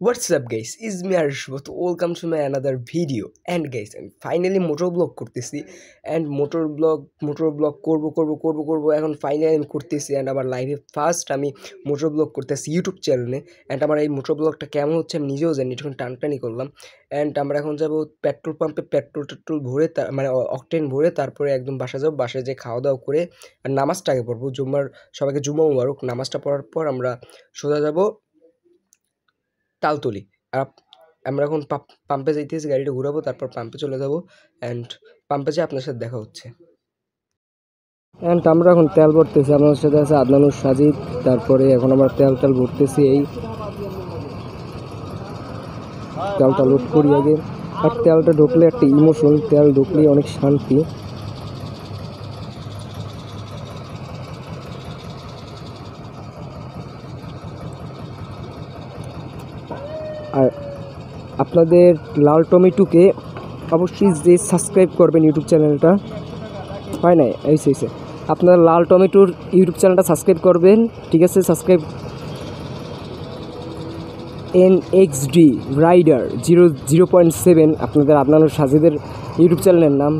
What's up guys, is me Arshbat. Welcome to my another video. And guys, আমি finally motor blog করতেছি and motor blog করব এখন finally আমি করতেছি and আমার লাইভে ফার্স্ট আমি মোটর ব্লগ করতেছি ইউটিউব চ্যানেলে অ্যান্ড আমার এই মোটর ব্লগটা কেমন হচ্ছে আমি নিজেও জানি, যখন টানটানি করলাম অ্যান্ড আমরা এখন যাব পেট্রোল পাম্পে পেট্রোল ভরে মানে অকটেন ভরে তারপরে একদম বাসায় যেয়ে খাওয়া দাওয়া করে আর নামাজটা আগে পড়বো। সবাইকে জুম্মা মুবারক। নামাজটা পড়ার পর আমরা সোজা যাব তালতলি। আর আমরা এখন পাম্পে যাইতেছি, গাড়িটা ঘুরাবো, তারপর পাম্পে চলে যাব অ্যান্ড পাম্পে যেয়ে আপনার সাথে দেখা হচ্ছে। অ্যান্ড আমরা এখন তেল ভরতেছি, আপনার সাথে আছে আদনানুর সাজিদ। তারপরে এখন আমরা তেল ভরতেছি, এই তেলটা লোড করি আগে। আর তেলটা ঢুকলে একটা ইমোশন, তেল ঢুকলে অনেক শান্তি। আর আপনাদের লাল টমেটোকে অবশ্যই যে সাবস্ক্রাইব করবেন ইউটিউব চ্যানেলটা, হয় নাই এইসে আপনারা লাল টমেটোর ইউটিউব চ্যানেলটা সাবস্ক্রাইব করবেন, ঠিক আছে? সাবস্ক্রাইব NXD রাইডার 0.7 আপনাদের আদনানুর সাজিদের ইউটিউব চ্যানেলের নাম।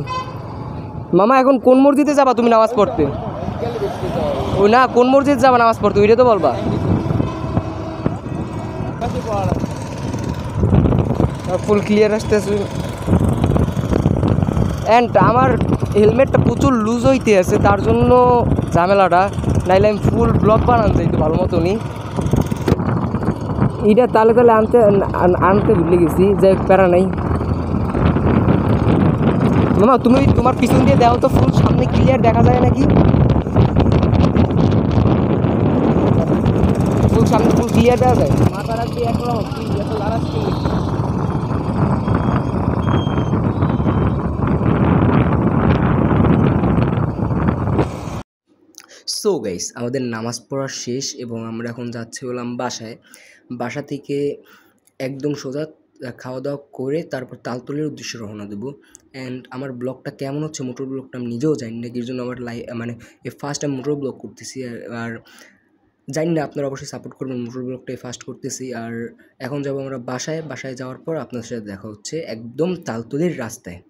মামা এখন কোন মসজিদে যাবা তুমি নামাজ পড়তে? ওই না, কোন মসজিদ যাবা নামাজ পড়তে ওইটা তো বলবা। ফুল ক্লিয়ার আসতেছে অ্যান্ড আমার হেলমেটটা প্রচুর লুজ হইতে আছে, তার জন্য ঝামেলাটা, নাইলে আমি ফুল ব্লক বানান যাইতো ভালো মতনই। এটা তালে আনতে ভুলে গেছি, যাই প্যারা নাই। মামা তুমি তোমার পিছন দিয়ে দেও তো, ফুল সামনে ক্লিয়ার দেখা যায় নাকি? সামনে ফুল ক্লিয়ার দেওয়া যায়? মাথা রাখবি একরকম সো গাইস, আমাদের নামাজ পড়া শেষ এবং আমরা এখন যাচ্ছি হলাম বাসা থেকে একদম সোজা খাওয়া দাওয়া করে তারপর তালতলির উদ্দেশ্যে রওনা দেবো। অ্যান্ড আমার ব্লগটা কেমন হচ্ছে, মোটর ব্লগটা আমি নিজেও জানি না, এর জন্য আমার ফার্স্ট আমি মোটর ব্লগ করতেছি। আর জানি না, আপনারা অবশ্যই সাপোর্ট করবেন। মোটর ব্লগটাই ফার্স্ট করতেছি। আর এখন যাবো আমরা বাসায় যাওয়ার পর আপনার সাথে দেখা হচ্ছে একদম তালতলির রাস্তায়।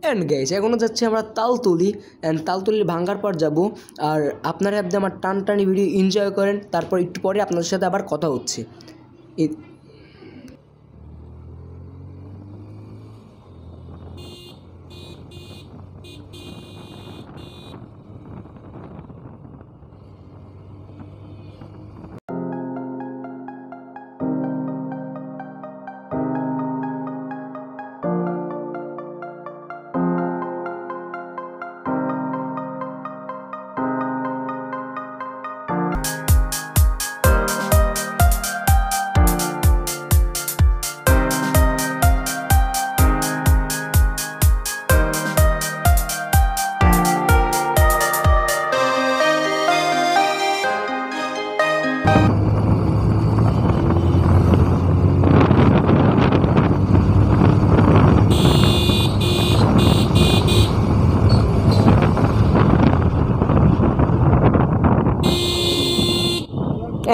অ্যান্ড গাইস, এখনও যাচ্ছি আমরা তালতলি অ্যান্ড তালতলির ভাঙ্গার পর যাব। আর আপনারা আপনি আমার টানটানি ভিডিও এনজয় করেন, তারপর একটু পরে আপনাদের সাথে আবার কথা হচ্ছে।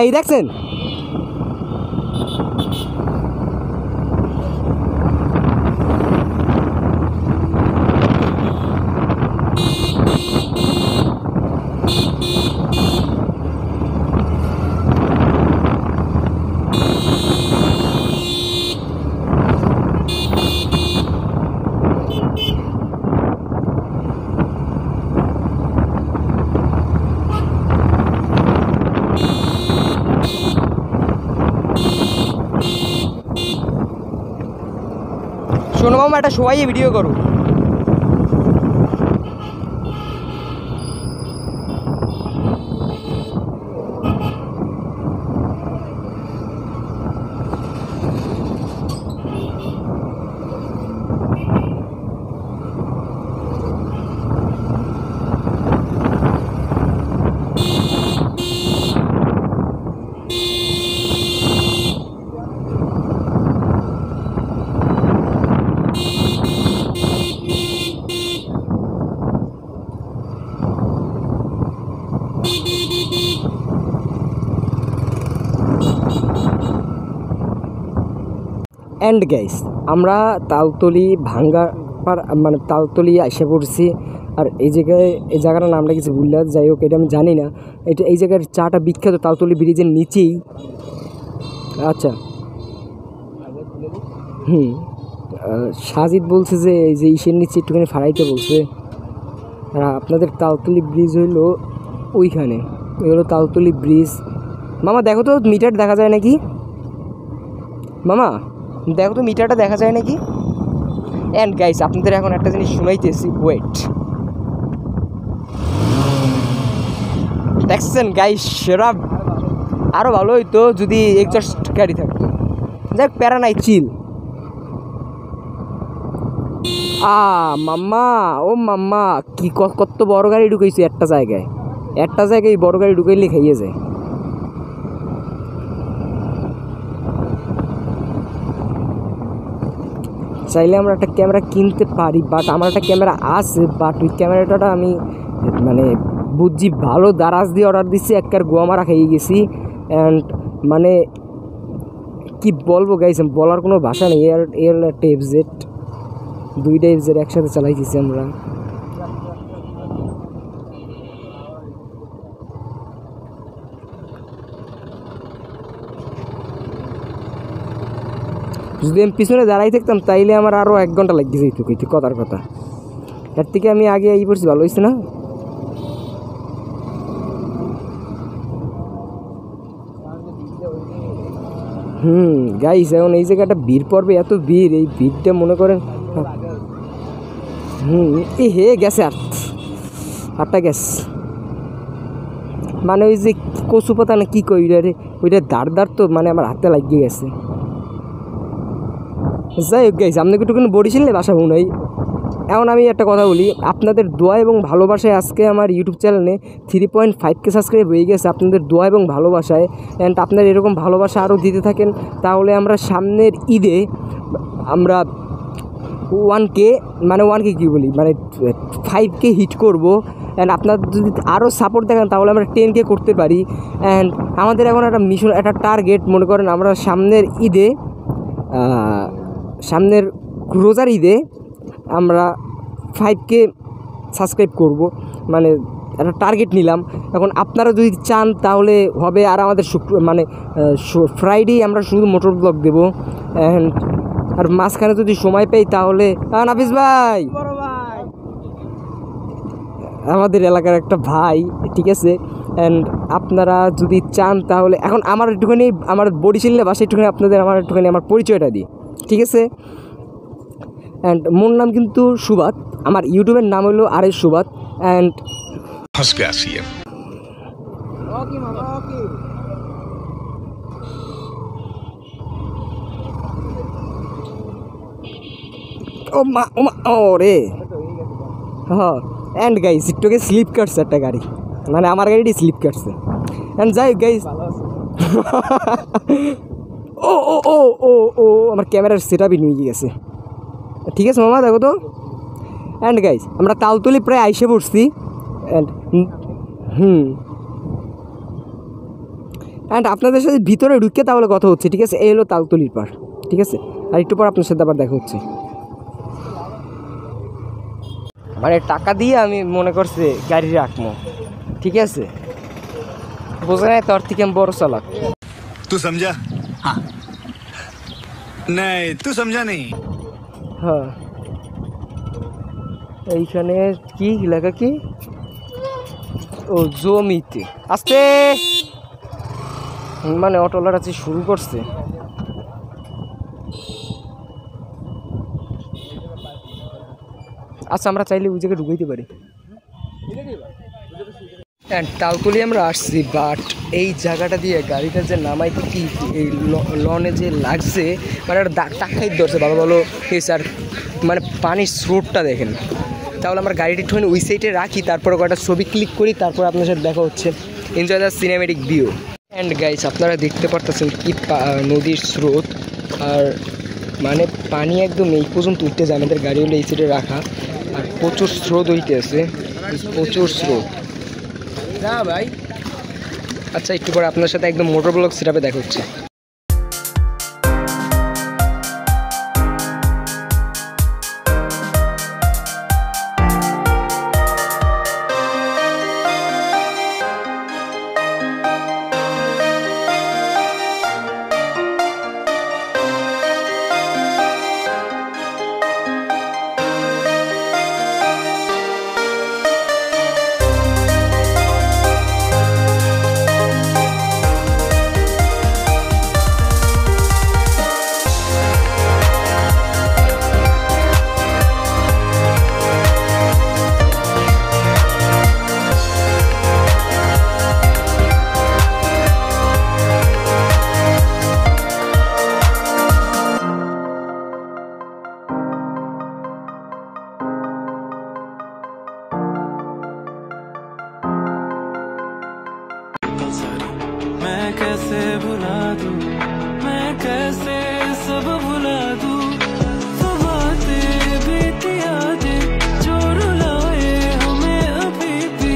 এই দেখছেন, শোনো মামা, একটা সবাই ভিডিও করো। অ্যান্ড গাইস আমরা তালতলি ভাঙ্গা মানে তালতলি এসে পড়ছি। আর এই জায়গাটার নামটা কিছু ভুললে, যাই হোক এটা আমি জানি না। এই জায়গার চাটা বিখ্যাত তালতলি ব্রিজের নিচেই। আচ্ছা সাজিদ বলছে যে এই যে ইসের নিচে একটুখানি ফাড়াইতে বলছে। আর আপনাদের তালতলি ব্রিজ হইলো ওইখানে, ওই হলো তালতলি ব্রিজ। মামা দেখো তো মিটার দেখা যায় নাকি, মামা দেখো তো মিটারটা দেখা যায় নাকি। অ্যান্ড গাইস আপনাদের এখন একটা জিনিস শুনাইতেছি, ওয়েট। দেখছেন গাইস সেরা, আরও ভালো হইতো যদি এক্সস্ট গাড়ি থাকতো। যাক প্যারা নাই, চিল। মাম্মা ও মাম্মা কি কত বড় গাড়ি ঢুকাইছে একটা জায়গায় বড় গাড়ি ঢুকাইলে খাইয়ে যায়। চাইলে আমরা একটা ক্যামেরা কিনতে পারি, বাট আমার একটা ক্যামেরা আছে, বাট ওই ক্যামেরাটা আমি মানে বুঝছি ভালো দারাজ দিয়ে অর্ডার দিচ্ছি, একবার গোয়া মারা খাইয়ে গেছি। অ্যান্ড মানে কি বলবো গাইস, বলার কোনো ভাষা নেই। এর একটা এফজেড, দুইটা এফজেড একসাথে চালাইতেছি আমরা। যদি আমি পিছনে দাঁড়াই থাকতাম তাইলে আমার আরও 1 ঘন্টা লাগিয়ে যেত কিন্তু কথার কথা। এর থেকে আমি আগে এই পড়ছি, ভালো হয়েছে না? গাইস এখন এই জায়গাটা ভিড় পড়বে, এত ভিড়, এই ভিড়টা মনে করেন এই হে গেছে আটটা গ্যাস, মানে ওই যে কচু পাতা না কি কই রে, ওইটা দাঁড় তো মানে আমার হাতে লাগিয়ে গেছে। যাই হোক গাইস আপনাকে একটুখানি বরিশালে বাসা নাই। এখন আমি একটা কথা বলি, আপনাদের দোয়া এবং ভালোবাসায় আজকে আমার ইউটিউব চ্যানেলে 3.5K সাবস্ক্রাইব হয়ে গেছে, আপনাদের দোয়া এবং ভালোবাসায়। অ্যান্ড আপনার এরকম ভালোবাসা আরও দিতে থাকেন, তাহলে আমরা সামনের ঈদে আমরা 1K কী বলি মানে 5K হিট করব। অ্যান্ড আপনার যদি আরও সাপোর্ট দেখেন তাহলে আমরা 10K করতে পারি। অ্যান্ড আমাদের এখন একটা মিশন, একটা টার্গেট, মনে করেন আমরা সামনের ঈদে, সামনের রোজার ঈদে আমরা 5K সাবস্ক্রাইব করব, মানে একটা টার্গেট নিলাম। এখন আপনারা যদি চান তাহলে হবে। আর আমাদের ফ্রাইডে আমরা শুধু মোটর ব্লগ দেবো। অ্যান্ড আর মাঝখানে যদি সময় পাই তাহলে নাফিস ভাই আমাদের এলাকার একটা ভাই, ঠিক আছে। অ্যান্ড আপনারা যদি চান তাহলে এখন আমার একটুখানি আমার বরিশালে বাসা একটুখানি আপনাদের আমার পরিচয়টা দিই, ঠিক আছে। অ্যান্ড মোর নাম কিন্তু সুবাত, আমার ইউটিউবের নাম হলো আরএস সুবাত। অ্যান্ড রে হ্যাঁ। অ্যান্ড গাইস একটুকে স্লিপ কাটছে একটা গাড়ি, মানে আমার গাড়িটি স্লিপ কাটছে। অ্যান্ড যাই গাইস ও ও ও ও ও আমার ক্যামেরার সেটআপই নিয়ে গেছে, ঠিক আছে মামা দেখো তো। অ্যান্ড গাইস আমরা তালতলি প্রায় আইসে পড়ছি। অ্যান্ড অ্যান্ড আপনাদের সাথে ভিতরে ঢুকে তাহলে কথা হচ্ছে, ঠিক আছে। এই হলো তালতলির পার, ঠিক আছে। আর একটু পর আপনার সাথে আবার দেখা হচ্ছে। মানে টাকা দিয়ে আমি মনে করছি গাড়ি রাখবো, ঠিক আছে। বোঝা নাই তোর থেকে আমি বড় চালাক। तू समझा? हाँ नहीं तू समझा नहीं। হ্যাঁ এইখানে কি লেখা, কি ও জমিতে আসতে, মানে অটোলার আছে শুরু করছে। আচ্ছা আমরা চাইলে ওই জায়গায় ঢুকাইতে পারি। অ্যান্ড তালতলি আমরা আসছি, বাট এই জায়গাটা দিয়ে গাড়িটা যে নামাইতে কি এই লনে যে লাগছে, মানে একটা টাকাই ধরছে ভালো ভালো হয়েছে। আর মানে পানির স্রোতটা দেখেন। তাহলে আমার গাড়িটি একটুখানি ওই সাইডে রাখি, তারপরে কয়েকটা ছবি ক্লিক করি, তারপর আপনার সাথে দেখা হচ্ছে। Enjoy the cinematic view. And guys আপনারা দেখতে পারতেছেন কি নদীর স্রোত, আর মানে পানি একদম এই পর্যন্ত উঠতে যায়। আমাদের গাড়ি হলো এই সাইডে রাখা, আর প্রচুর স্রোত হইতে আছে, প্রচুর স্রোত। না ভাই আচ্ছা একটু পরে আপনার সাথে একদম মোটর ব্লগ সেটআপে দেখা হচ্ছে। सब भुला दूं वो बातें बीती यादें जो रुलाए हमें अभी भी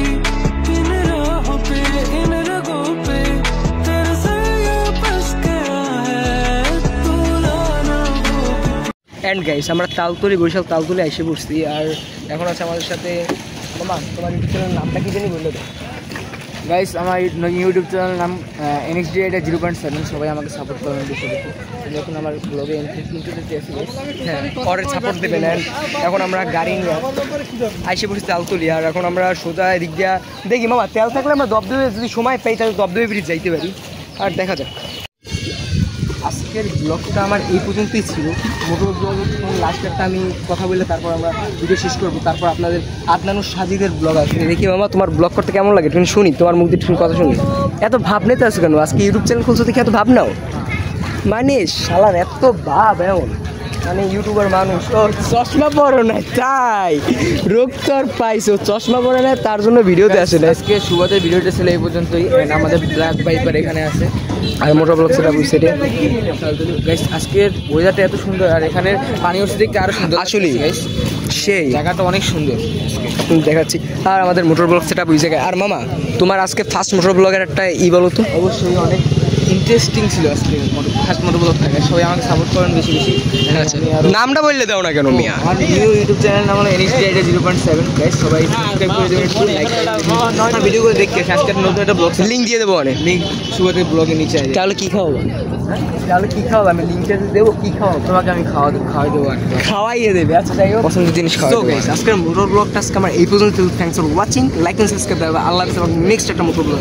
इन राहों पे इन रगों पे तेरे से ये बस गया है तू लाना वो অ্যান্ড গাইস আমরা তালতলি বরিশাল তালতলি এসে পড়ছি আর এখন আছে আমাদের সাথে মামা তোমার ইউটিউব চ্যানেলের নামটা কি জানি বললো তো গাইস আমার ইউটিউব চ্যানেল নাম NXD এটা 0.7 সবাই আমাকে সাপোর্ট করেন বেশি বেশি এখন আমার ব্লগে ইন্টারভিউতে আসি হ্যাঁ পরে সাপোর্ট দেবেন অ্যান্ড এখন আমরা গাড়ি নিয়ে আইসে পড়ছি তালতলি আর এখন আমরা সোজা এদিক দিয়া দেখি মামা তেল থাকলে আমরা দবদবে যদি সময় পাই তাহলে দবদবে ব্রিজ যাইতে পারি আর দেখা যাক আজকের ব্লগটা আমার এই পর্যন্তই ছিল মোটর ব্লগ লাস্ট একটা আমি কথা বললে তারপর আমরা ভিডিও শেষ করবো তারপর আপনাদের আদনানুর সাজিদের ব্লগ আসবে দেখি মামা তোমার ব্লগ করতে কেমন লাগে তুমি শুনি তোমার মুখ দিয়ে তুমি কথা শুনি এত ভাব নিতে আসো কেন আজকে ইউটিউব চ্যানেল খুলছো দেখি এত ভাব নাও মানে শালার এত ভাব এমন মানে ইউটিউবার মানুষ ও চশমা পরো না তাই রোগ তো আর পাইছো চশমা পরে না তার জন্য ভিডিওতে আসে না আজকে শুরুতে ভিডিওটা ছিল এই পর্যন্তই and আমাদের ব্ল্যাক বাইপার এখানে আছে আর মোটর ব্লগ সেটা বুঝছে গাইস আজকের ওয়েদারটা এত সুন্দর আর এখানের পানি উঠছে দেখতে আরো সুন্দর আসলেই গাইস সেই জায়গাটা অনেক সুন্দর দেখাচ্ছি আর আমাদের মোটর ব্লগ সেটা বুঝে জায়গায় আর মামা তোমার আজকে ফার্স্ট মোটর ব্লগের একটা বলো তো অবশ্যই অনেক ইন্টারেস্টিং ছিল আজকে ফার্স্ট মোটর ব্লগ থাকে সবাই আমাকে সাপোর্ট করেন বেশি বেশি নামটা বললে দাও না কেন মিয়া আমার নিউ ইউটিউব চ্যানেল নাম হলো NXD এটা 0.7 গাইস সবাই সাবস্ক্রাইব করে দেবেন একটু লাইক করে ভিডিওগুলো দেখতে আজকে নতুন একটা ব্লগ লিঙ্ক দিয়ে দেবো অনেক লিঙ্ক শুরুতে ব্লগের নিচে আছে তাহলে কি খাওয়াবো তাহলে কি খাওয়াবো আমি লিঙ্কটা দেবো কি খাওয়াবো তোমাকে আমি খাওয়াই দেবো আর খাওয়াইয়ে দেবে আচ্ছা যাই হোক পছন্দের জিনিস So খাওয়াই guys, আজকের মোটর ব্লগটা আজকে আমার এই পর্যন্ত thanks for watching like and subscribe আল্লাহ হাফেজ নেক্সট একটা মোটর ব্লগ